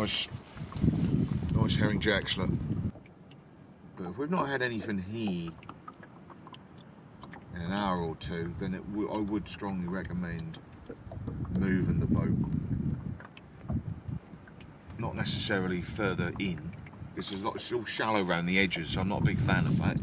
nice herring jacks, look. But if we've not had anything here in an hour or two, then I would strongly recommend moving the boat. Not necessarily further in, because it's all shallow around the edges, so I'm not a big fan of that.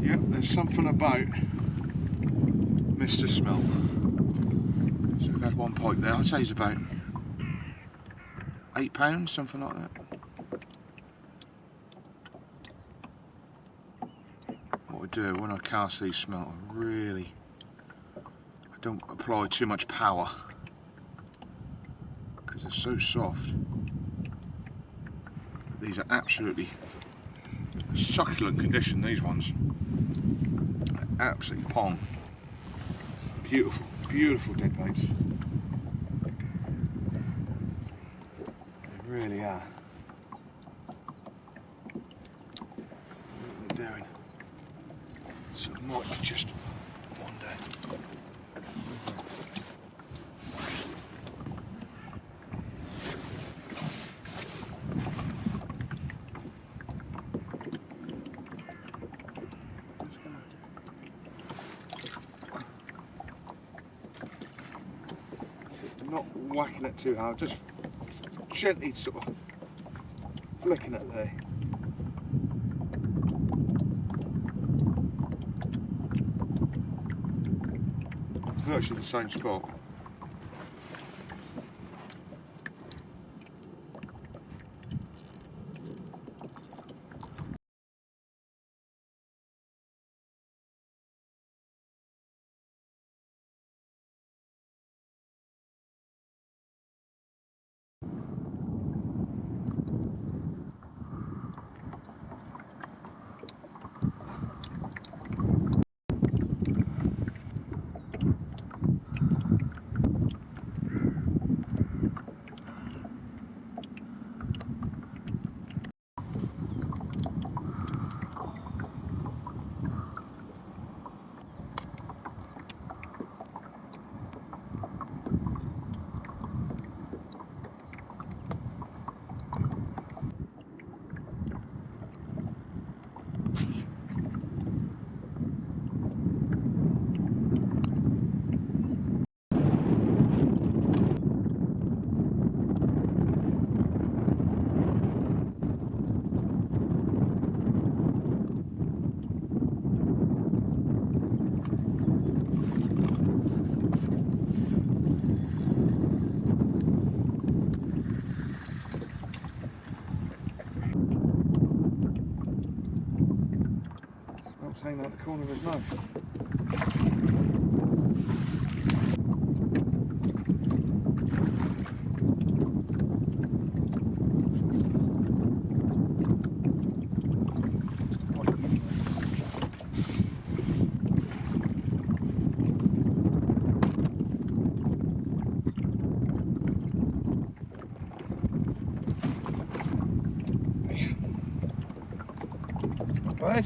Yep, there's something about Mr. Smelt. So we've had one pike there. I'd say he's about £8, something like that. What I do when I cast these smelt, I don't apply too much power because they're so soft. These are absolutely succulent condition, these ones. Absolutely pong. Beautiful, beautiful dead baits. They really are. What they're doing. So it might be just one day. Not whacking it too hard, just gently sort of flicking it there. It's virtually the same spot. out the corner of his mouth. Not bad.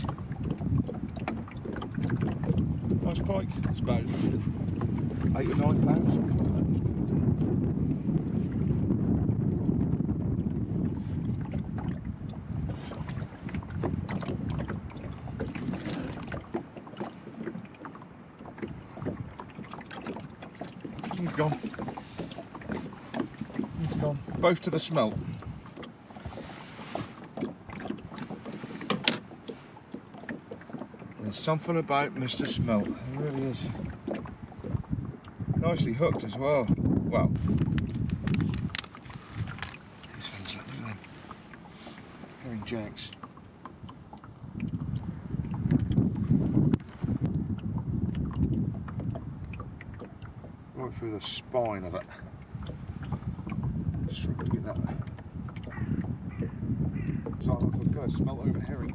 Nice pike. It's about 8 or 9 pounds, something like that. He's gone. He's gone. Both to the smelt. There's something about Mr. Smelt. There really is. Nicely hooked as well. Well, these things, look at them. Herring jacks. Right through the spine of it. Struggle to get that. So I prefer smelt over herring.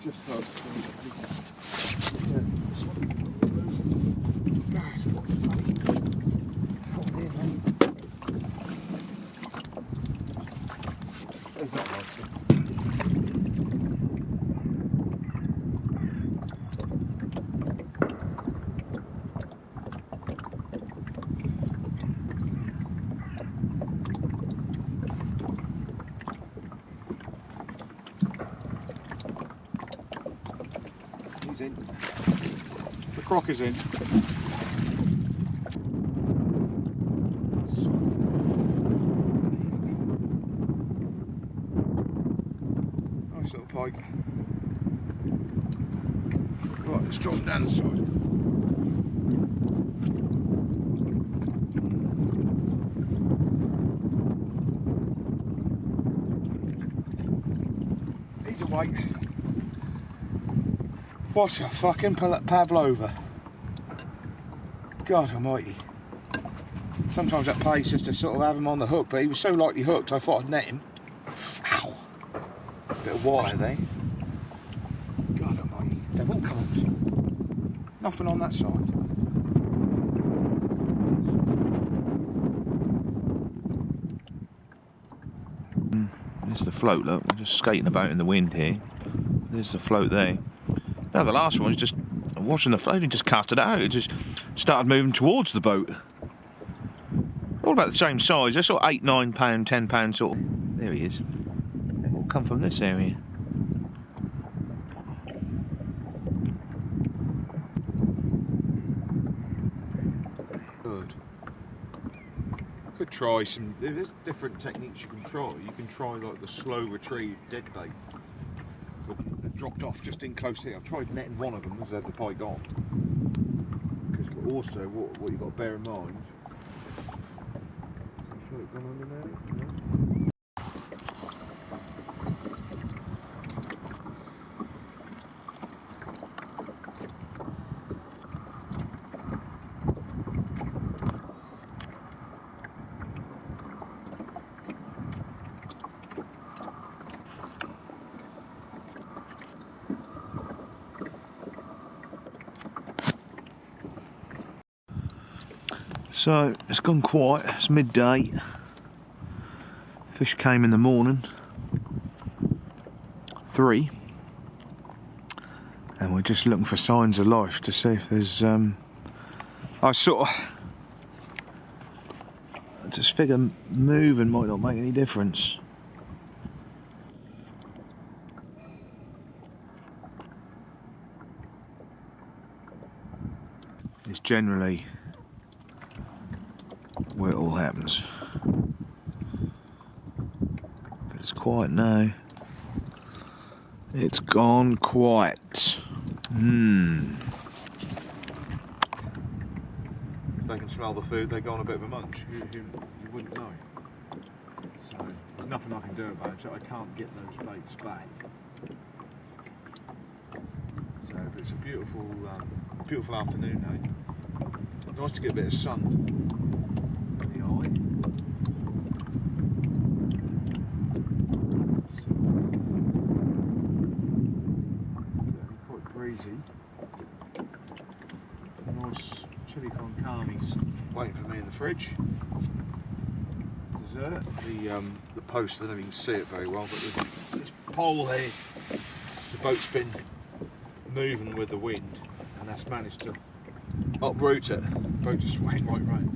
Just hooked. Yeah, this one. There's that one. He's in. The croc is in. Nice little pike. Right, let's drop him down the side. He's awake. What a fucking pavlova. God almighty. Sometimes that pays just to sort of have him on the hook, but he was so lightly hooked I thought I'd net him. Ow! Bit of wire there. God almighty. They've all come up. Nothing on that side. There's the float, look. We're just skating about in the wind here. There's the float there. Now the last one was just watching the float and just cast it out. It just started moving towards the boat. All about the same size. They're sort of £8, £9, £10 sort of. There he is. They all come from this area. Good. Could try some. There's different techniques you can try. You can try like the slow retrieve dead bait. That dropped off just in close here. I've tried netting one of them as I had the pike on. Because also, what you've got to bear in mind. Float gone under there? No. So it's gone quiet, it's midday. Fish came in the morning, 3, and we're just looking for signs of life to see if there's I just figure moving might not make any difference. It's generally where it all happens. But it's quiet now. It's gone quiet. If they can smell the food, they go on a bit of a munch. You wouldn't know. So there's nothing I can do about it. I can't get those baits back. So but it's a beautiful, beautiful afternoon now. Nice to get a bit of sun in the eye. So, it's quite breezy. Nice chili con carne's waiting for me in the fridge. Dessert. The post, I don't know if you can see it very well, but this pole here, the boat's been moving with the wind, and that's managed to uproot it. The boat just went right round.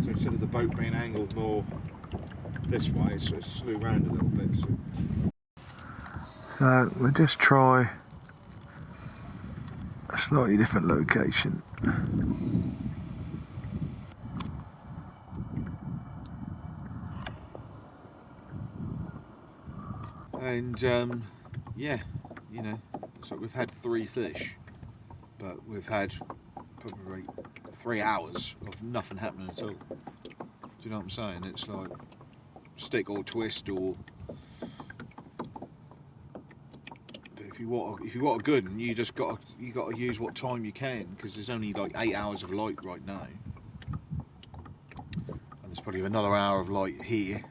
So instead of the boat being angled more this way, it sort of slew round a little bit. So we'll just try a slightly different location. And yeah, you know, so we've had 3 fish, but we've had probably 3 hours of nothing happening at all. Do you know what I'm saying? It's like stick or twist or. But if you want a good one, you got to use what time you can, because there's only like 8 hours of light right now, and there's probably another hour of light here.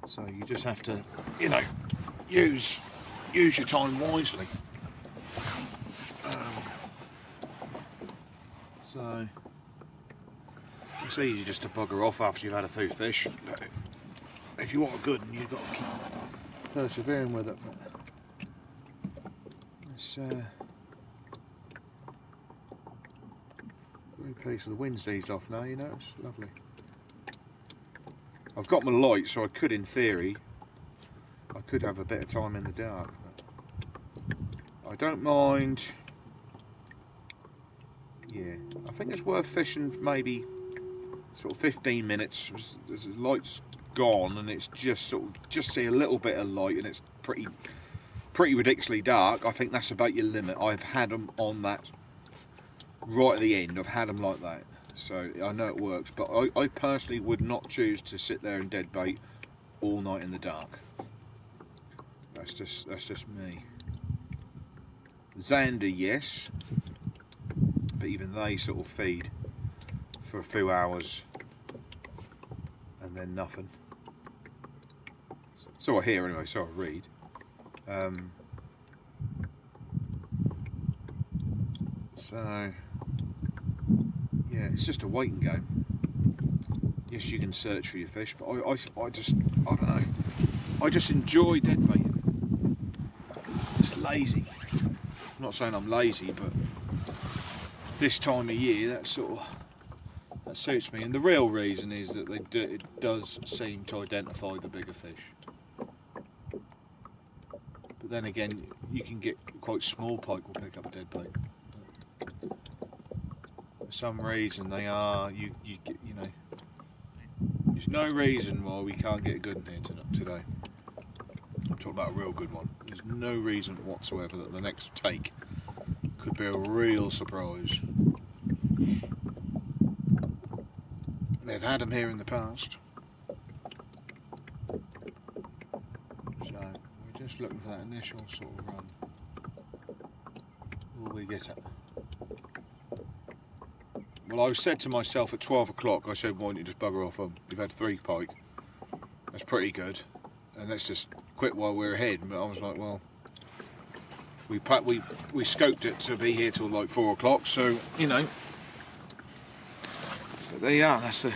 So you just have to, you know, use your time wisely. So it's easy just to bugger off after you've had a few fish. But if you want a good one, you've got to keep persevering with it. But it's very pleased with the wind's eased off now. You know, it's lovely. I've got my light, so I could, in theory, I could have a bit of time in the dark. But I don't mind. Yeah, I think it's worth fishing maybe sort of 15 minutes. As the light's gone and it's just sort of just see a little bit of light and it's pretty ridiculously dark. I think that's about your limit. I've had them on that right at the end. I've had them like that. So I know it works, but I personally would not choose to sit there and deadbait all night in the dark. That's just me. Zander, yes, but even they sort of feed for a few hours and then nothing. So I hear anyway. So I read. So. Yeah, it's just a waiting game. Yes, you can search for your fish, but I don't know. I just enjoy deadbaiting. It's lazy. I'm not saying I'm lazy, but this time of year, that suits me. And the real reason is that it does seem to identify the bigger fish. But then again, you can get quite small pike will pick up a deadbait. For some reason they are, you know, there's no reason why we can't get a good one here today. I'm talking about a real good one. There's no reason whatsoever that the next take could be a real surprise. They've had them here in the past. So we're just looking for that initial sort of run. Will we get it? Well, I said to myself at 12 o'clock, I said, why don't you just bugger off them? You've had 3 pike. That's pretty good. And let's just quit while we're ahead. But I was like, well, we scoped it to be here till like 4 o'clock, so, you know, there you are, that's the